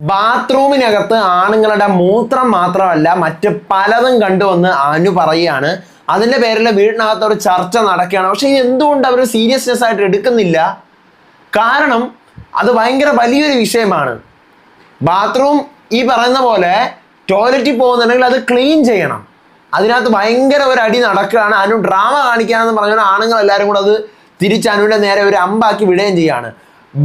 ബാത്റൂമിനകത്ത് ആണുങ്ങളുടെ മൂത്രം മാത്രമല്ല മറ്റ് പലതും കണ്ടുവന്ന് അനു പറയുകയാണ്. അതിന്റെ പേരിൽ വീടിനകത്ത് ഒരു ചർച്ച നടക്കുകയാണ്. പക്ഷെ ഇത് എന്തുകൊണ്ട് അവർ സീരിയസ്നെസ് ആയിട്ട് എടുക്കുന്നില്ല? കാരണം അത് ഭയങ്കര വലിയൊരു വിഷയമാണ്. ബാത്റൂം ഈ പറയുന്ന പോലെ ടോയ്ലറ്റിൽ പോകുന്നുണ്ടെങ്കിൽ അത് ക്ലീൻ ചെയ്യണം. അതിനകത്ത് ഭയങ്കര ഒരു അടി നടക്കുകയാണ്. അനു ഡ്രാമ കാണിക്കാനെന്ന് പറഞ്ഞാൽ ആണുങ്ങൾ എല്ലാവരും കൂടെ അത് തിരിച്ച് അനുവിന്റെ നേരെ ഒരു അമ്പാക്കി വിടുകയും ചെയ്യാണ്.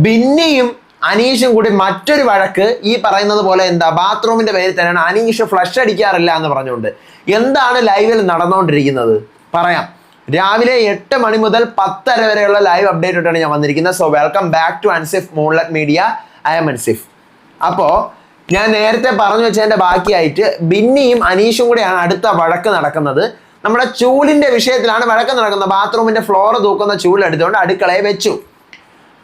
ബിന്നിയും അനീഷും കൂടി മറ്റൊരു വഴക്ക് ഈ പറയുന്നത് പോലെ എന്താ ബാത്റൂമിന്റെ പേരിൽ തന്നെയാണ്. അനീഷ് ഫ്ലഷ് അടിക്കാറില്ല എന്ന് പറഞ്ഞുകൊണ്ട് എന്താണ് ലൈവിൽ നടന്നുകൊണ്ടിരിക്കുന്നത് പറയാം. രാവിലെ 8 മണി മുതൽ 10:30 വരെയുള്ള ലൈവ് അപ്ഡേറ്റ് ഇട്ടാണ് ഞാൻ വന്നിരിക്കുന്നത്. So welcome back to Ansif Moonlight Media. I'm Ansif. അപ്പോൾ ഞാൻ നേരത്തെ പറഞ്ഞു വെച്ചതിന്റെ ബാക്കിയായിട്ട് ബിന്നിയും അനീഷും കൂടെയാണ് അടുത്ത വഴക്ക് നടക്കുന്നത്. നമ്മുടെ ചൂലിന്റെ വിഷയത്തിലാണ് വഴക്ക് നടക്കുന്നത്. ബാത്റൂമിന്റെ ഫ്ലോർ തൂക്കുന്ന ചൂലെടുത്തുകൊണ്ട് അടുക്കളയെ വെച്ചു.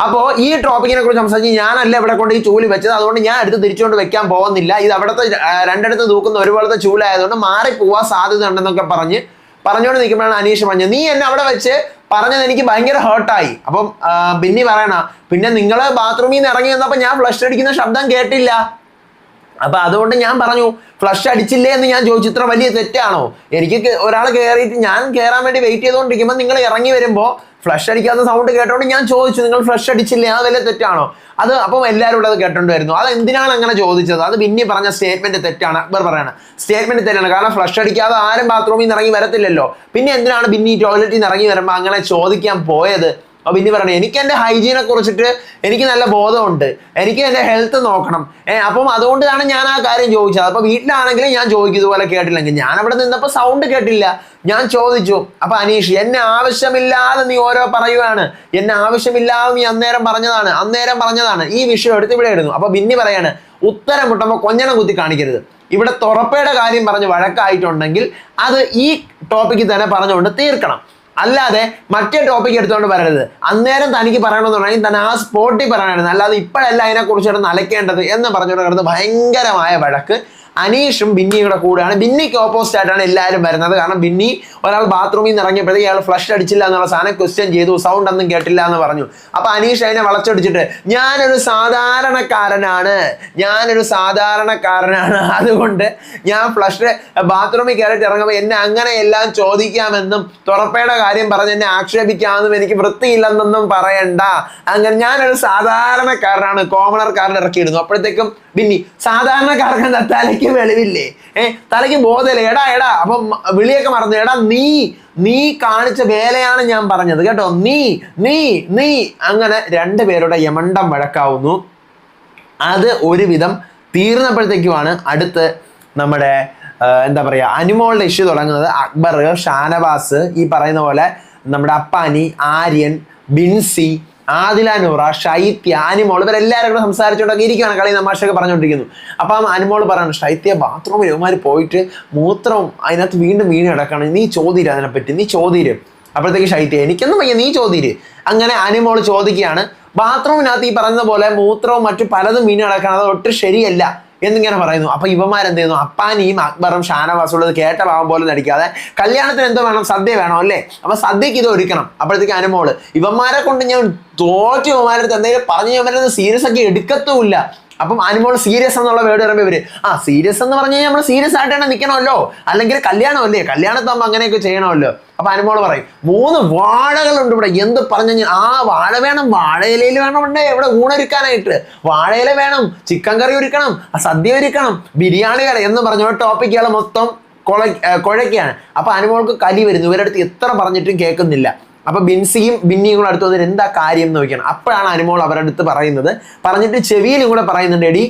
അപ്പോൾ ഈ ടോപ്പിക്കിനെ കുറിച്ച് സംസാരിച്ച് ഞാനല്ല ഇവിടെ കൊണ്ട് ഈ ചൂല് വെച്ചത്, അതുകൊണ്ട് ഞാൻ അടുത്ത് തിരിച്ചുകൊണ്ട് വെക്കാൻ പോകുന്നില്ല. ഇത് അവിടുത്തെ രണ്ടിടത്ത് തൂക്കുന്ന ഒരുപോലത്തെ ചൂലായതുകൊണ്ട് മാറിപ്പോവാൻ സാധ്യത ഉണ്ടെന്നൊക്കെ പറഞ്ഞുകൊണ്ട് നിൽക്കുമ്പോഴാണ് അനീഷ് പറഞ്ഞത്, നീ എന്നെ അവിടെ വെച്ച് പറഞ്ഞത് എനിക്ക് ഭയങ്കര ഹേർട്ടായി. അപ്പം ബിന്നി പറയണ, പിന്നെ നിങ്ങൾ ബാത്റൂമിൽ നിന്ന് ഇറങ്ങി വന്നപ്പോൾ ഞാൻ ഫ്ലഷ് അടിക്കുന്ന ശബ്ദം കേട്ടില്ല. അപ്പൊ അതുകൊണ്ട് ഞാൻ പറഞ്ഞു ഫ്ലഷ് അടിച്ചില്ലേ എന്ന് ഞാൻ ചോദിച്ചു. ഇത്ര വലിയ തെറ്റാണോ? എനിക്ക് ഒരാൾ കയറിയിട്ട് ഞാൻ കയറാൻ വേണ്ടി വെയിറ്റ് ചെയ്തുകൊണ്ടിരിക്കുമ്പോൾ നിങ്ങൾ ഇറങ്ങി വരുമ്പോൾ ഫ്ലഷ് അടിക്കാത്ത സൗണ്ട് കേട്ടോണ്ട് ഞാൻ ചോദിച്ചു, നിങ്ങൾ ഫ്ലഷ് അടിച്ചില്ലേ, അത് വലിയ തെറ്റാണോ? അത് അപ്പം എല്ലാവരും കൂടെ അത് കേട്ടോണ്ട് വരുന്നു. അത് എന്തിനാണ് അങ്ങനെ ചോദിച്ചത്? അത് ബിന്നി പറഞ്ഞ സ്റ്റേറ്റ്മെന്റ് തെറ്റാണ്. അക്ബർ പറയണ സ്റ്റേറ്റ്മെന്റ് തെറ്റാണ്. കാരണം ഫ്ലഷ് അടിക്കാതെ ആരും ബാത്റൂമിൽ നിന്ന് ഇറങ്ങി വരത്തില്ലല്ലോ. പിന്നെ എന്തിനാണ് ബിന്നി ടോയ്ലറ്റിൽ നിന്ന് ഇറങ്ങി വരുമ്പോൾ അങ്ങനെ ചോദിക്കാൻ പോയത്? അപ്പൊ ബിന്നി പറയണേ, എനിക്ക് എൻ്റെ ഹൈജീനെ കുറിച്ചിട്ട് എനിക്ക് നല്ല ബോധമുണ്ട്, എനിക്ക് എൻ്റെ ഹെൽത്ത് നോക്കണം. അപ്പം അതുകൊണ്ടാണ് ഞാൻ ആ കാര്യം ചോദിച്ചത്. അപ്പൊ വീട്ടിലാണെങ്കിലും ഞാൻ ചോദിക്കും ഇതുപോലെ കേട്ടില്ലെങ്കിൽ. ഞാൻ അവിടെ നിന്നപ്പോൾ സൗണ്ട് കേട്ടില്ല, ഞാൻ ചോദിച്ചു. അപ്പൊ അനീഷ്, എന്നെ ആവശ്യമില്ലാതെ നീ ഓരോ പറയുവാണ്, എന്നെ ആവശ്യമില്ലാതെ നീ അന്നേരം പറഞ്ഞതാണ് ഈ വിഷയം എടുത്ത് ഇവിടെ ഇടുന്നു. അപ്പൊ ബിന്നി പറയാണ്, ഉത്തരം മുട്ടുമ്പോൾ കൊഞ്ഞനം കുത്തി കാണിക്കരുത്. ഇവിടെ തുറപ്പയുടെ കാര്യം പറഞ്ഞ് വഴക്കായിട്ടുണ്ടെങ്കിൽ അത് ഈ ടോപ്പിക്കിൽ തന്നെ പറഞ്ഞുകൊണ്ട് തീർക്കണം. അല്ലാതെ മറ്റേ ടോപ്പിക് എടുത്തുകൊണ്ട് പറയരുത്. അന്നേരം തനിക്ക് പറയണമെന്നുണ്ടെങ്കിൽ തന്നെ ആ സ്പോട്ടിൽ പറയണമായിരുന്നു, അല്ലാതെ ഇപ്പോഴല്ല അതിനെക്കുറിച്ച് നലയ്ക്കേണ്ടത് എന്ന് പറഞ്ഞുകൊണ്ട് കിടന്ന് ഭയങ്കരമായ വഴക്ക് അനീഷും ബിന്നിയുടെ കൂടെയാണ്. ബിന്നിക്ക് ഓപ്പോസിറ്റ് ആയിട്ടാണ് എല്ലാവരും വരുന്നത്. കാരണം ബിന്നി ഒരാൾ ബാത്റൂമിൽ നിന്ന് ഇറങ്ങിയപ്പോഴത്തേക്ക് അയാൾ ഫ്ലഷ് അടിച്ചില്ല എന്നുള്ള സാധനം ക്വസ്റ്റ്യൻ ചെയ്തു, സൗണ്ട് ഒന്നും കേട്ടില്ല എന്ന് പറഞ്ഞു. അപ്പൊ അനീഷ് അതിനെ വളച്ചൊടിച്ചിട്ട്, ഞാനൊരു സാധാരണക്കാരനാണ്, അതുകൊണ്ട് ഞാൻ ഫ്ലഷ് ബാത്റൂമിൽ കയറിയിട്ട് ഇറങ്ങുമ്പോൾ എന്നെ അങ്ങനെ എല്ലാം ചോദിക്കാമെന്നും തുറപ്പയുടെ കാര്യം പറഞ്ഞ് എന്നെ ആക്ഷേപിക്കാമെന്നും എനിക്ക് വൃത്തിയില്ലെന്നൊന്നും പറയണ്ട. അങ്ങനെ ഞാനൊരു സാധാരണക്കാരനാണ്, കോമണർക്കാരൻ ഇറക്കിയിടുന്നു. അപ്പോഴത്തേക്കും ബിന്നി, സാധാരണക്കാർക്ക് എന്താ തലയ്ക്ക് വെളിവില്ലേ? തലയ്ക്ക് ബോധമില്ലേ? എടാ അപ്പം വിളിയൊക്കെ മറന്നു. എടാ നീ കാണിച്ച വേലയാണ് ഞാൻ പറഞ്ഞത് കേട്ടോ. നീ അങ്ങനെ രണ്ടുപേരുടെ യമണ്ടം വഴക്കാവുന്നു. അത് ഒരുവിധം തീർന്നപ്പോഴത്തേക്കുമാണ് അടുത്ത് നമ്മുടെ എന്താ പറയുക അനുമോളുടെ ഇഷ്യൂ തുടങ്ങുന്നത്. അക്ബർ, ഷാനവാസ്, ഈ പറയുന്ന പോലെ നമ്മുടെ അപ്പാനി, ആര്യൻ, ബിൻസി, ആദില നൂറ, ഷൈത്യ, അനുമോൾ, ഇവരെല്ലാവരും കൂടെ സംസാരിച്ചുകൊണ്ടൊക്കെ ഇരിക്കുകയാണ്, കളി തമാശയൊക്കെ പറഞ്ഞുകൊണ്ടിരിക്കുന്നു. അപ്പം അനുമോൾ പറയണം, ഷൈത്യ ബാത്റൂമിൽ ഇവന്മാർ പോയിട്ട് മൂത്രം അതിനകത്ത് വീണ്ടും വീണ് കിടക്കണം, നീ ചോദിര് അതിനെപ്പറ്റി, നീ ചോദിര്. അപ്പോഴത്തേക്ക് ഷൈത്യ, എനിക്കൊന്നും വയ്യ, നീ ചോദിര്. അങ്ങനെ അനുമോൾ ചോദിക്കുകയാണ്. ബാത്റൂമിനകത്ത് ഈ പറയുന്ന പോലെ മൂത്രവും മറ്റു പലതും വീണ് കിടക്കണം, അത് ഒട്ടും ശരിയല്ല എന്നിങ്ങനെ പറയുന്നു. അപ്പൊ ഇവന്മാരെന്ത് ചെയ്യുന്നു? അപ്പാനിയും അക്ബറും ഷാനവാസും ഉള്ളത് കേട്ട ഭാവം പോലെ നടിക്കാതെ, കല്യാണത്തിന് എന്തോ വേണം, സദ്യ വേണം അല്ലേ, അപ്പൊ സദ്യക്ക് ഇത് ഒരുക്കണം. അപ്പോഴത്തേക്ക് അനുമോള്, ഇവന്മാരെ കൊണ്ട് ഞാൻ തോറ്റ് ഇവന്മാരുടെ അടുത്ത് എന്തെങ്കിലും പറഞ്ഞ് ഇവന്മാരെ സീരിയസ് ആക്കി എടുക്കത്തുമില്ല. അപ്പം അനുമോൾ സീരിയസ് എന്നുള്ള വേർഡ് പറയുമ്പോൾ ഇവര് സീരിയസ് എന്ന് പറഞ്ഞു കഴിഞ്ഞാൽ നമ്മൾ സീരിയസ് ആയിട്ട് തന്നെ നിൽക്കണമല്ലോ, അല്ലെങ്കിൽ കല്യാണമല്ലേ, കല്യാണത്താകുമ്പോൾ അങ്ങനെയൊക്കെ ചെയ്യണമല്ലോ. അപ്പൊ അനുമോൾ പറയും, 3 വാഴകളുണ്ട് ഇവിടെ, എന്ത് പറഞ്ഞു കഴിഞ്ഞാൽ വാഴ വേണം, വാഴയിലയിൽ വേണം, ഇവിടെ ഊണൊരുക്കാനായിട്ട് വാഴയില വേണം, ചിക്കൻ കറി ഒരുക്കണം, സദ്യ ഒരുക്കണം, ബിരിയാണി കറി എന്ന് പറഞ്ഞ ടോപ്പിക്കുകൾ മൊത്തം കുഴയ്ക്കാണ്. അപ്പൊ അനുമോൾക്ക് കലി വരുന്നു. ഇവരടുത്ത് എത്ര പറഞ്ഞിട്ടും കേൾക്കുന്നില്ല. അപ്പൊ ബിൻസിയും ബിന്നിയും കൂടെ അടുത്ത് വന്നിട്ട് എന്താ കാര്യം എന്ന് ചോദിക്കണം. അപ്പോഴാണ് അനുമോൾ അവരുടെ അടുത്ത് പറഞ്ഞിട്ട് ചെവിയിലും കൂടെ പറയുന്നുണ്ട്, എടി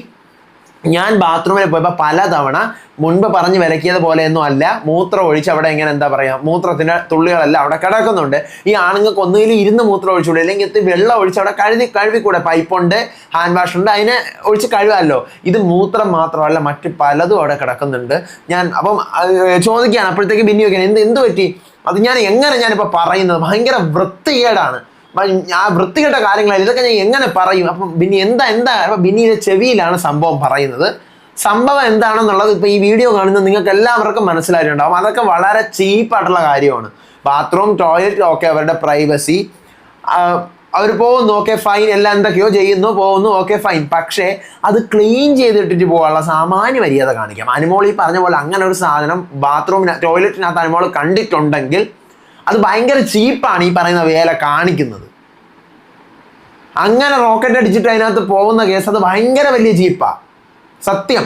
ഞാൻ ബാത്റൂമിൽ പോയപ്പോൾ പലതവണ മുൻപ് പറഞ്ഞ് വിലക്കിയത് പോലെയൊന്നും അല്ല, മൂത്രം ഒഴിച്ച് അവിടെ ഇങ്ങനെ എന്താ പറയുക, മൂത്രത്തിന്റെ തുള്ളികളെല്ലാം അവിടെ കിടക്കുന്നുണ്ട്. ഈ ആണുങ്ങൾക്ക് ഒന്നുകിലും ഇരുന്ന് മൂത്രം ഒഴിച്ചുകൂടെ, അല്ലെങ്കിൽ വെള്ളം ഒഴിച്ച് അവിടെ കഴുകിക്കൂടെ, പൈപ്പുണ്ട്, ഹാൻഡ് വാഷ് ഉണ്ട്, അതിനെ ഒഴിച്ച് കഴുകാമല്ലോ. ഇത് മൂത്രം മാത്രമല്ല മറ്റു പലതും അവിടെ കിടക്കുന്നുണ്ട്. ഞാൻ അപ്പം ചോദിക്കുകയാണ്. അപ്പോഴത്തേക്ക് ബിന്നി വയ്ക്കാൻ എന്ത് പറ്റി? അത് ഞാനിപ്പോൾ പറയുന്നത് ഭയങ്കര വൃത്തികേടാണ്, ആ വൃത്തികെട്ട കാര്യങ്ങളാണ്, ഇതൊക്കെ ഞാൻ എങ്ങനെ പറയും? അപ്പം ബിന്നി എന്താ അപ്പൊ ബിന്നിയുടെ ചെവിയിലാണ് സംഭവം പറയുന്നത്. സംഭവം എന്താണെന്നുള്ളത് ഇപ്പൊ ഈ വീഡിയോ കാണുന്ന നിങ്ങൾക്ക് എല്ലാവർക്കും മനസ്സിലായിട്ടുണ്ടാവും. അതൊക്കെ വളരെ ചീപ്പായിട്ടുള്ള കാര്യമാണ്. ബാത്റൂം, ടോയ്ലറ്റ് ഒക്കെ അവരുടെ പ്രൈവസി, അവർ പോകുന്നു, ഓക്കെ ഫൈൻ, എല്ലാം എന്തൊക്കെയോ ചെയ്യുന്നു, പോകുന്നു, ഓക്കെ ഫൈൻ. പക്ഷേ അത് ക്ലീൻ ചെയ്തിട്ടിട്ട് പോകാനുള്ള സാമാന്യ മര്യാദ കാണിക്കാം. അനുമോൾ ഈ പറഞ്ഞ പോലെ അങ്ങനെ ഒരു സാധനം ടോയ്ലറ്റിനകത്ത് അനുമോൾ കണ്ടിട്ടുണ്ടെങ്കിൽ അത് ഭയങ്കര ചീപ്പാണ് ഈ പറയുന്ന വേല കാണിക്കുന്നത്. അങ്ങനെ റോക്കറ്റ് അടിച്ചിട്ട് അതിനകത്ത് പോകുന്ന കേസ് അത് ഭയങ്കര വലിയ ചീപ്പാ, സത്യം.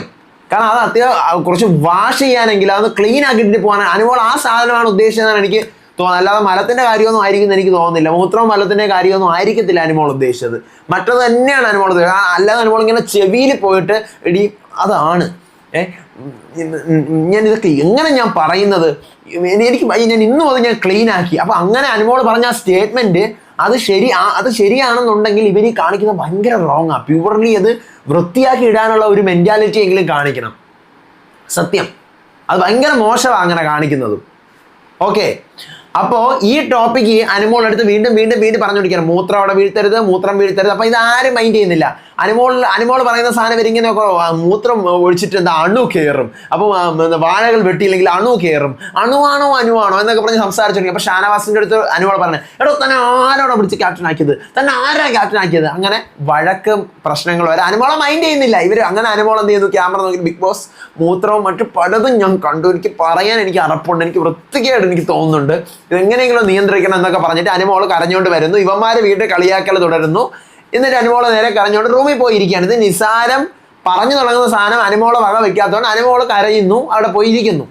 കാരണം അത് അത്യാവശ്യം കുറച്ച് വാഷ് ചെയ്യാനെങ്കിൽ അതൊന്ന് ക്ലീൻ ആക്കിയിട്ട് പോകാൻ അനുമോൾ ആ സാധനമാണ് ഉദ്ദേശിച്ചതെന്നാണ് എനിക്ക് തോന്നുന്നത്. അല്ലാതെ മലത്തിന്റെ കാര്യമൊന്നും ആയിരിക്കും എനിക്ക് തോന്നുന്നില്ല. മൂത്രവും മലത്തിന്റെ കാര്യമൊന്നും ആയിരിക്കത്തില്ല അനുമോൾ ഉദ്ദേശിച്ചത്. മറ്റത് തന്നെയാണ് അനുമോൾ ഉദ്ദേശിച്ചത്. അല്ലാതെ അനുമോൾ ഇങ്ങനെ ചെവിയിൽ പോയിട്ട് എടി അതാണ് ഞാൻ ഇതൊക്കെ എങ്ങനെ ഞാൻ പറയുന്നത്, എനിക്ക് ഞാൻ ഇന്ന് മുതൽ ഞാൻ ക്ലീൻ ആക്കി. അപ്പൊ അങ്ങനെ അനുമോൾ പറഞ്ഞ ആ സ്റ്റേറ്റ്മെന്റ് അത് ശരിയാണെന്നുണ്ടെങ്കിൽ ഇവർ കാണിക്കുന്നത് ഭയങ്കര റോങ് ആ. പ്യൂർലി അത് വൃത്തിയാക്കി ഇടാനുള്ള ഒരു മെന്റാലിറ്റി എങ്കിലും കാണിക്കണം, സത്യം. അത് ഭയങ്കര മോശമാണ് അങ്ങനെ കാണിക്കുന്നതും. ഓക്കെ, അപ്പോൾ ഈ ടോപ്പിക്ക് അനുമോൾ എടുത്ത് വീണ്ടും പറഞ്ഞുകൊണ്ടിരിക്കണം. മൂത്രം അവിടെ മൂത്രം വീഴ്ത്തരുത്. അപ്പൊ ഇത് ആരും മൈൻഡ് ചെയ്യുന്നില്ല. അനുമോൾ പറയുന്ന സാധനം ഇങ്ങനെ മൂത്രം ഒഴിച്ചിട്ട് എന്താ അണു കയറും, അപ്പൊ വാഴകൾ വെട്ടിയില്ലെങ്കിൽ അണു കയറും, അണുവാണോ എന്നൊക്കെ പറഞ്ഞ് സംസാരിച്ചു. അപ്പൊ ഷാനവാസിന്റെ അടുത്ത് അനുമോൾ പറഞ്ഞു, എടോ തന്നെ ആരോടെ പിടിച്ച് ക്യാപ്റ്റൻ ആക്കിയത്, തന്നെ ആരാ ക്യാപ്റ്റൻ ആക്കിയത്, അങ്ങനെ വഴക്കും പ്രശ്നങ്ങൾ വരെ അനുമോളെ മൈൻഡ് ചെയ്യുന്നില്ല ഇവര്. അങ്ങനെ അനുമോൾ എന്ത് ചെയ്യുന്നു, ക്യാമറ നോക്കി ബിഗ് ബോസ് മൂത്രവും മറ്റു പലതും ഞാൻ കണ്ടു, എനിക്ക് അറപ്പുണ്ട്, എനിക്ക് വൃത്തികേട് എനിക്ക് തോന്നുന്നുണ്ട്, ഇതെങ്ങനെയെങ്കിലും നിയന്ത്രിക്കണം എന്നൊക്കെ പറഞ്ഞിട്ട് അനുമോൾ കരഞ്ഞുകൊണ്ട് വരുന്നു. ഇവന്മാര് വീട്ടിൽ കളിയാക്കൽ തുടരുന്നു. എന്നിട്ട് അനുമോള് നേരെ കരഞ്ഞുകൊണ്ട് റൂമിൽ പോയിരിക്കുകയാണ്. ഇത് നിസാരം പറഞ്ഞു തുടങ്ങുന്ന സാധനം അനുമോളെ വക വെക്കാത്തതുകൊണ്ട് അനുമോള് കരയുന്നു, അവിടെ പോയിരിക്കുന്നു.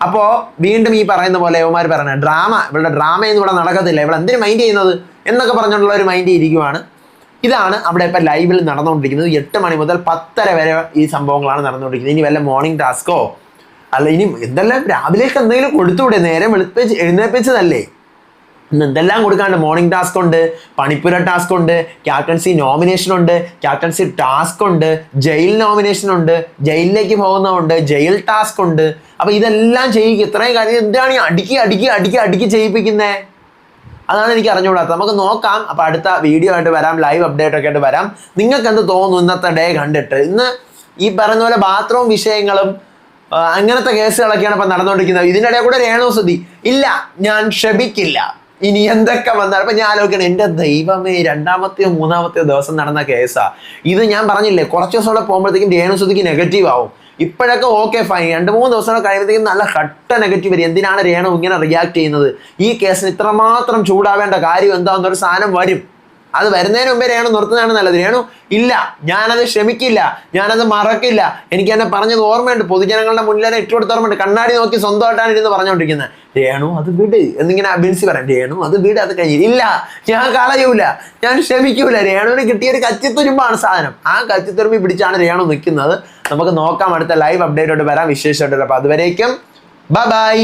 അപ്പോൾ വീണ്ടും ഈ പറയുന്ന പോലെ ഇവന്മാർ പറയുന്നത് ഇവളുടെ ഡ്രാമയൊന്നും ഇവിടെ നടക്കത്തില്ല, ഇവിടെ എന്തിനു മൈൻഡ് ചെയ്യുന്നത് എന്നൊക്കെ പറഞ്ഞുകൊണ്ടുള്ള ഒരു മൈൻഡ് ഇരിക്കുവാണ്. ഇതാണ് അവിടെ ഇപ്പം ലൈവിൽ നടന്നുകൊണ്ടിരിക്കുന്നത്. 8 മണി മുതൽ 10:30 വരെ ഈ സംഭവങ്ങളാണ് നടന്നുകൊണ്ടിരിക്കുന്നത്. ഇനി വല്ല മോർണിംഗ് ടാസ്കോ അല്ല ഇനി എന്തെല്ലാം രാവിലേക്ക് എന്തെങ്കിലും കൊടുത്തുകൂടെ, നേരം എഴുന്നേൽപ്പിച്ചതല്ലേ, ഇന്ന് എന്തെല്ലാം കൊടുക്കാണ്ട്. മോർണിംഗ് ടാസ്ക് ഉണ്ട്, പണിപ്പുര ടാസ്ക് ഉണ്ട്, ക്യാപ്റ്റൻസി നോമിനേഷൻ ഉണ്ട്, ക്യാപ്റ്റൻസി ടാസ്ക് ഉണ്ട്, ജയിൽ നോമിനേഷൻ ഉണ്ട്, ജയിലിലേക്ക് പോകുന്നതുണ്ട്, ജയിൽ ടാസ്ക് ഉണ്ട്. അപ്പൊ ഇതെല്ലാം ചെയ്യിക്കുക. ഇത്രയും കാര്യം എന്താണ് ഈ അടുക്കി ചെയ്യിപ്പിക്കുന്നത്? അതാണ് എനിക്ക് അറിഞ്ഞുകൂടാത്തത്. നമുക്ക് നോക്കാം. അപ്പൊ അടുത്ത വീഡിയോ ആയിട്ട് വരാം, ലൈവ് അപ്ഡേറ്റ് ഒക്കെ ആയിട്ട് വരാം. നിങ്ങൾക്ക് എന്ത് തോന്നുന്നു ഇന്നത്തെ ഡേ കണ്ടിട്ട്? ഇന്ന് ഈ പറയുന്ന പോലെ ബാത്റൂം വിഷയങ്ങളും അങ്ങനത്തെ കേസുകളൊക്കെയാണ് ഇപ്പൊ നടന്നുകൊണ്ടിരിക്കുന്നത്. ഇതിൻ്റെ ഇടയിൽ കൂടെ രേണുസുതി ഇല്ല, ഞാൻ ക്ഷമിക്കില്ല, ഇനി എന്തൊക്കെ വന്നാൽ. അപ്പൊ ഞാൻ ആലോചിക്കണം, എൻ്റെ ദൈവമേ, 2-മത്തെയോ 3-മത്തെയോ ദിവസം നടന്ന കേസാ ഇത്. ഞാൻ പറഞ്ഞില്ലേ, കുറച്ച് ദിവസം കൂടെ പോകുമ്പോഴത്തേക്കും രേണുസുതിക്ക് നെഗറ്റീവ് ആവും. ഇപ്പോഴൊക്കെ ഓക്കെ ഫൈൻ, 2-3 ദിവസം കഴിയുമ്പോഴത്തേക്കും നല്ല കട്ട നെഗറ്റീവ് വരും. എന്തിനാണ് രേണു ഇങ്ങനെ റിയാക്ട് ചെയ്യുന്നത്, ഈ കേസിന് ഇത്രമാത്രം ചൂടാവേണ്ട കാര്യം എന്താണെന്നൊരു സാധനം വരും. അത് വരുന്നതിന് മുമ്പേ രേണു നിർത്തുന്നതാണ് നല്ലത്. രേണു ഇല്ല, ഞാനത് ക്ഷമിക്കില്ല, ഞാനത് മറക്കില്ല, എനിക്ക് എന്നെ പറഞ്ഞത് ഓർമ്മയുണ്ട്, പൊതുജനങ്ങളുടെ മുന്നിൽ തന്നെ ഇട്ടുകൊടുത്ത ഓർമ്മയുണ്ട്, കണ്ണാടി നോക്കി സ്വന്തമായിട്ടാണ് ഇരുന്ന് പറഞ്ഞുകൊണ്ടിരിക്കുന്നത്. രേണു അത് വിട് എന്നിങ്ങനെ ബിൻസി പറയാം. രേണു അത് വിട്, അത് കഴിഞ്ഞില്ല, ഞാൻ കളയൂല, ഞാൻ ക്ഷമിക്കൂല. രേണുവിന് കിട്ടിയൊരു കച്ചിത്തുരുമ്പാണ് സാധനം. ആ കച്ചിത്തുരുമ്പി പിടിച്ചാണ് രേണു നിൽക്കുന്നത്. നമുക്ക് നോക്കാം, അടുത്ത ലൈവ് അപ്ഡേറ്റോട്ട് വരാം, വിശേഷമായിട്ട്. അപ്പൊ അതുവരേക്കും ബൈ.